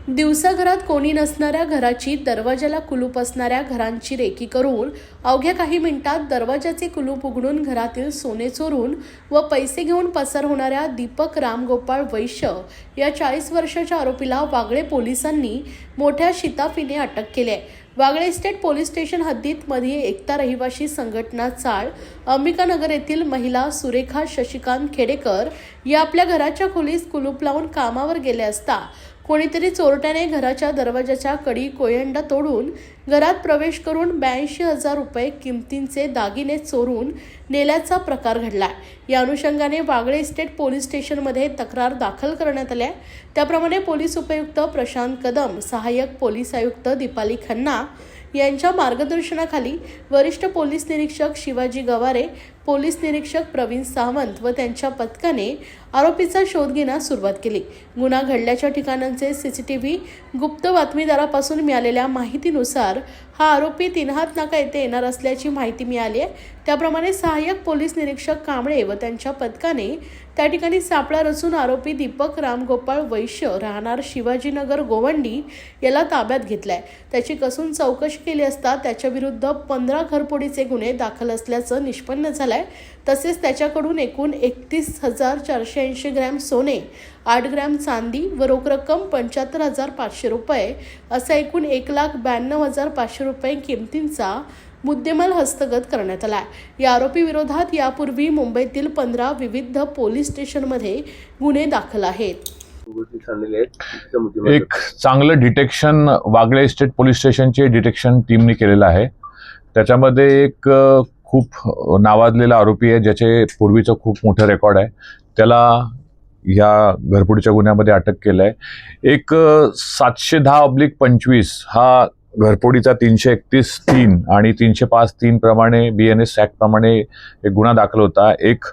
दिवसाघरात कोणी नसणाऱ्या घराची दरवाजाला कुलूप असणाऱ्या घरांची रेकी करून अवघ्या काही मिनिटात दरवाजाचे कुलूप उघडून घरातील सोने चोरून व पैसे घेऊन पसार होणाऱ्या दीपक रामगोपाळ वैश्य या 40 वर्षाच्या आरोपीला वागळे पोलिसांनी मोठ्या शिताफीने अटक केली आहे। वागळे इस्टेट पोलीस स्टेशन हद्दीत मध्ये एकता रहिवाशी संघटना चाळ अंबिकानगर येथील महिला सुरेखा शशिकांत खेडेकर या आपल्या घराच्या खोलीस कुलूप लावून कामावर गेले असता कोणीतरी चोरट्याने घराच्या दरवाजाच्या कडी कोयंडा तोडून घरात प्रवेश करून 82,000 रुपये किमतीचे दागिने चोरून नेल्याचा प्रकार घडला। या अनुषंगाने वागळे इस्टेट पोलीस स्टेशनमध्ये तक्रार दाखल करण्यात आली आहे। त्याप्रमाणे पोलीस उपयुक्त प्रशांत कदम, सहाय्यक पोलीस आयुक्त दीपाली खन्ना यांच्या मार्गदर्शनाखाली वरिष्ठ पोलीस निरीक्षक शिवाजी गवारे, पोलीस निरीक्षक प्रवीण सावंत व त्यांच्या पथकाने आरोपीचा शोध घेण्यास सुरुवात केली। गुन्हा घडल्याच्या ठिकाणांचे सीसीटीव्ही गुप्त बातमीदारापासून मिळालेल्या माहितीनुसार हा आरोपी तीनहात नाका येथे येणार असल्याची माहिती मिळाली आहे। त्याप्रमाणे सहाय्यक पोलीस निरीक्षक कांबळे व त्यांच्या पथकाने त्या ठिकाणी सापळा रचून आरोपी दीपक रामगोपाळ वैश्य राहणार शिवाजीनगर गोवंडी याला ताब्यात घेतलाय। त्याची कसून चौकशी केली असता त्याच्या विरुद्ध 15 घरफोडीचे गुन्हे दाखल असल्याचं निष्पन्न झालंय। तसेच त्याच्याकडून एकूण 31,480 ग्रॅम सोने, 8 ग्रॅम चांदी व रोख रक्कम 75,500 रुपये असा एकूण 1,92,500 रुपये किमतींचा मुद्देमाल हस्तगत करण्यात आला। या आरोपी विरोधात यापूर्वी मुंबईतील 15 विविध पोलीस स्टेशनमध्ये गुन्हे दाखल आहेत। एक चांगलं डिटेक्शन वागळे इस्टेट पोलीस स्टेशनचे डिटेक्शन टीमने केलेलं आहे। त्याच्यामध्ये एक खूप नावाजलेला आरोपी आहे, ज्याचे पूर्वीचं खूप मोठं रेकॉर्ड आहे, त्याला या घरफोडीच्या गुन्ह्यामध्ये अटक केलं आहे। एक 710/25 हा घरफोडीचा 331(3) आणि 305(3) प्रमाणे BNS ॲक्ट प्रमाणे एक गुन्हा दाखल होता। एक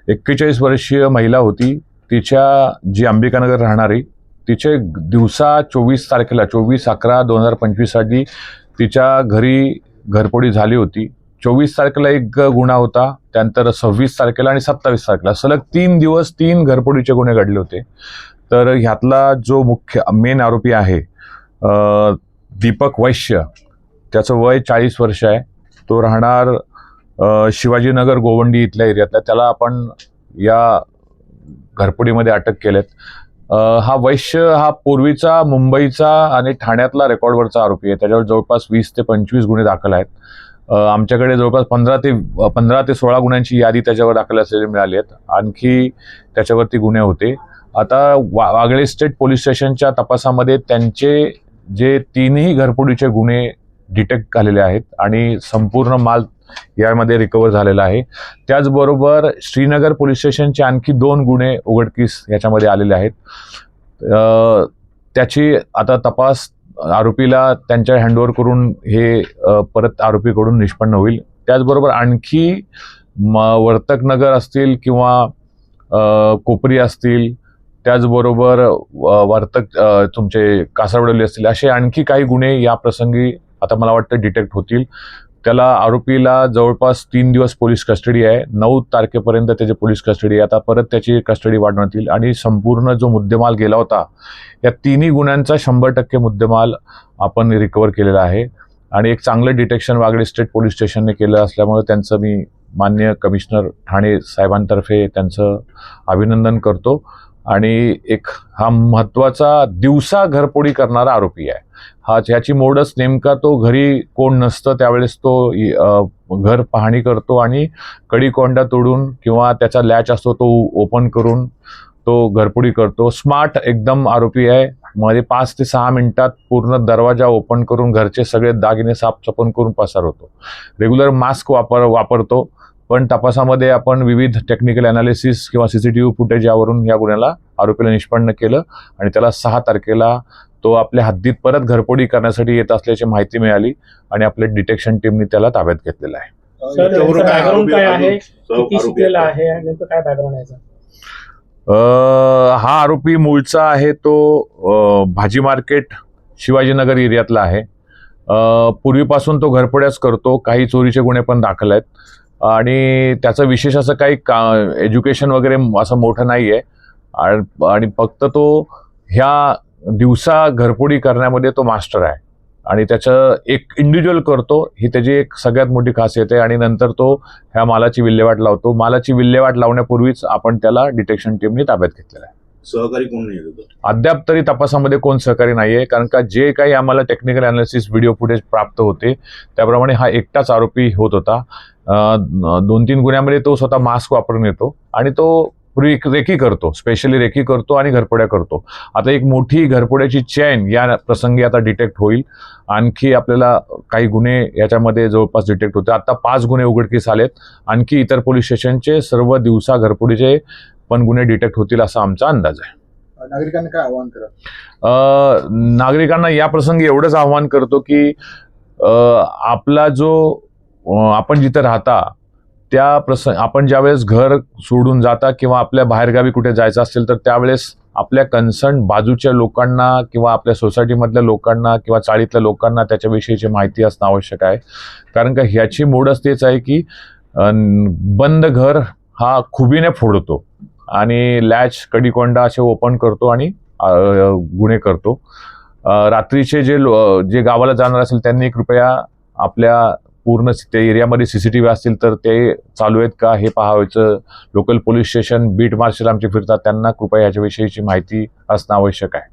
41 वर्षीय महिला होती, तिच्या जी अंबिकानगर राहणारी, तिचे दिवसा 24 तारखेला 24/11/2025 साठी तिच्या घरी घरफोडी झाली होती। 24 तारखेला एक गुन्हा होता, त्यानंतर 26 तारखेला आणि 27 तारखेला सलग 3 दिवस 3 घरफोडीचे गुन्हे घडले होते। तर ह्यातला जो मुख्य मेन आरोपी आहे दीपक वैश्य, त्याचं वय 40 वर्ष आहे, तो राहणार शिवाजीनगर गोवंडी इथल्या एरियातला, त्याला आपण या घरफोडीमध्ये अटक केलेत। हा वैश्य हा पूर्वीचा मुंबईचा आणि ठाण्यातला रेकॉर्डवरचा आरोपी आहे। त्याच्यावर जवळपास 20 ते 25 गुन्हे दाखल आहेत। आमच्याकडे जवळपास 15 ते 16 गुन्ह्यांची यादी त्याच्यावर दाखल असलेली मिळाली आहेत। आणखी त्याच्यावरती गुन्हे होते। आता वागळे इस्टेट पोलीस स्टेशनच्या तपासामध्ये त्यांचे जे 3ही घरफोडीचे गुन्हे डिटेक्ट झालेले आहेत आणि संपूर्ण माल यामध्ये रिकवर झालेला आहे। त्याचबरोबर श्रीनगर पोलीस स्टेशनचे आणखी 2 गुन्हे उघडकीस याच्यामध्ये आलेले आहेत। त्याची आता तपास आरोपीला त्यांच्या हँडओव्हर करून हे परत आरोपीकडून निष्पन्न होईल। त्याचबरोबर आणखी वर्तकनगर असतील किंवा कोपरी असतील, त्याचबरोबर तुमचे कासारवडली असतील, असे आणखी काही गुन्हे या प्रसंगी आता मला वाटतं डिटेक्ट होतील। त्याला आरोपीला जवळपास 3 दिवस पोलीस कस्टडी आहे। 9 तारखेपर्यंत त्याची पोलीस कस्टडी आहे। आता परत त्याची कस्टडी वाढवण्यात येईल आणि संपूर्ण जो मुद्देमाल गेला होता या 3ही गुन्ह्यांचा 100% मुद्देमाल आपण रिकवर केलेला आहे। आणि एक चांगलं डिटेक्शन वागळे इस्टेट पोलीस स्टेशनने केलं असल्यामुळे त्यांचं मी माननीय कमिशनर ठाणे साहेबांतर्फे त्यांचं अभिनंदन करतो। आणि एक हा महत्त्वाचा दिवसा घरफोडी करणारा आरोपी आहे। ह्याची मोडच नेमका तो घरी कोण नसतं त्यावेळेस तो घर पाहणी करतो आणि कडी कोंडा तोडून किंवा त्याचा लॅच असतो तो ओपन करून तो घरफोडी करतो। स्मार्ट एकदम आरोपी आहे। मध्ये 5 ते 6 मिनिटात पूर्ण दरवाजा ओपन करून घरचे सगळे दागिने साफसफाई करून पसार होतो। रेग्युलर मास्क वापरतो, पण तपासामध्ये आपण विविध टेक्निकल अनालिसिस किंवा CCTV फुटेज यावरून या गुन्ह्याला आरोपीला निष्पन्न केलं आणि त्याला 6 तारखेला तो आपल्या हद्दीत परत घरफोडी करण्यासाठी येत असल्याची माहिती मिळाली आणि आपल्या डिटेक्शन टीमने त्याला ताब्यात घेतलेला आहे। हा आरोपी मूळचा आहे तो भाजी मार्केट शिवाजीनगर एरियातला आहे। पूर्वीपासून तो घरफोड्याच करतो, काही चोरीचे गुन्हे पण दाखल आहेत आणि त्याचं विशेष असं काही एज्युकेशन वगैरे असं मोठं नाही आहे आणि फक्त तो ह्या दिवसा घरफोडी करण्यामध्ये तो मास्टर आहे आणि त्याचं एक इंडिव्हिज्युअल करतो, ही त्याची एक सगळ्यात मोठी खासियत आहे. आणि नंतर तो ह्या मालाची विल्हेवाट लावतो. मालाची विल्हेवाट लावण्यापूर्वीच आपण त्याला डिटेक्शन टीमने ताब्यात घेतलेला आहे. सहकारी कोण नाही होतं? अद्याप तरी तपासामध्ये कोण सहकारी नाहीये, कारण का जे काही आम्हाला टेक्निकल अनालिसिस व्हिडिओ फुटेज प्राप्त होते त्याप्रमाणे हा एकटाच आरोपी होत होता. 2-3 गुन्ह्यामध्ये तो स्वतः मास्क वापरून येतो आणि तो रेकी करतो, स्पेशली रेकी करतो आणि घरफोड्या करतो. आता एक मोठी घरफोड्याची चेन या प्रसंगी आता डिटेक्ट होईल. आणखी आपल्याला काही गुन्हे याच्यामध्ये जवळपास डिटेक्ट होते. आता 5 गुन्हे उघडकीस आलेत. आणखी इतर पोलीस स्टेशनचे सर्व दिवसा घरफोडीचे पण गुन्हे डिटेक्ट होतील असा आमचा अंदाज आहे. नागरिकांना काय आवाहन करा? नागरिकांना या प्रसंगी एवढंच आव्हान करतो की आपला जो आपण जिथे राहता त्या आपण ज्यावेळेस घर सोडून जाता किंवा आपल्या बाहेरगावी कुठे जायचं असेल तर त्यावेळेस आपल्या कन्सर्न बाजूच्या लोकांना किंवा आपल्या सोसायटीमधल्या लोकांना किंवा चाळीतल्या लोकांना त्याच्याविषयीची माहिती असणं आवश्यक आहे. कारण का ह्याची मोडच तेच आहे की बंद घर हा खुबीने फोडतो आणि लॅच कडीकोंडा असे ओपन करतो आणि गुन्हे करतो. रात्रीचे जे गावाला जाणार असेल त्यांनी कृपया आपल्या पूर्ण त्या एरियामध्ये CCTV असतील तर ते चालू आहेत का हे पाहायचं. Local police station beat marshal आमचे फिरतात, त्यांना कृपया याच्याविषयीची माहिती असणं आवश्यक आहे.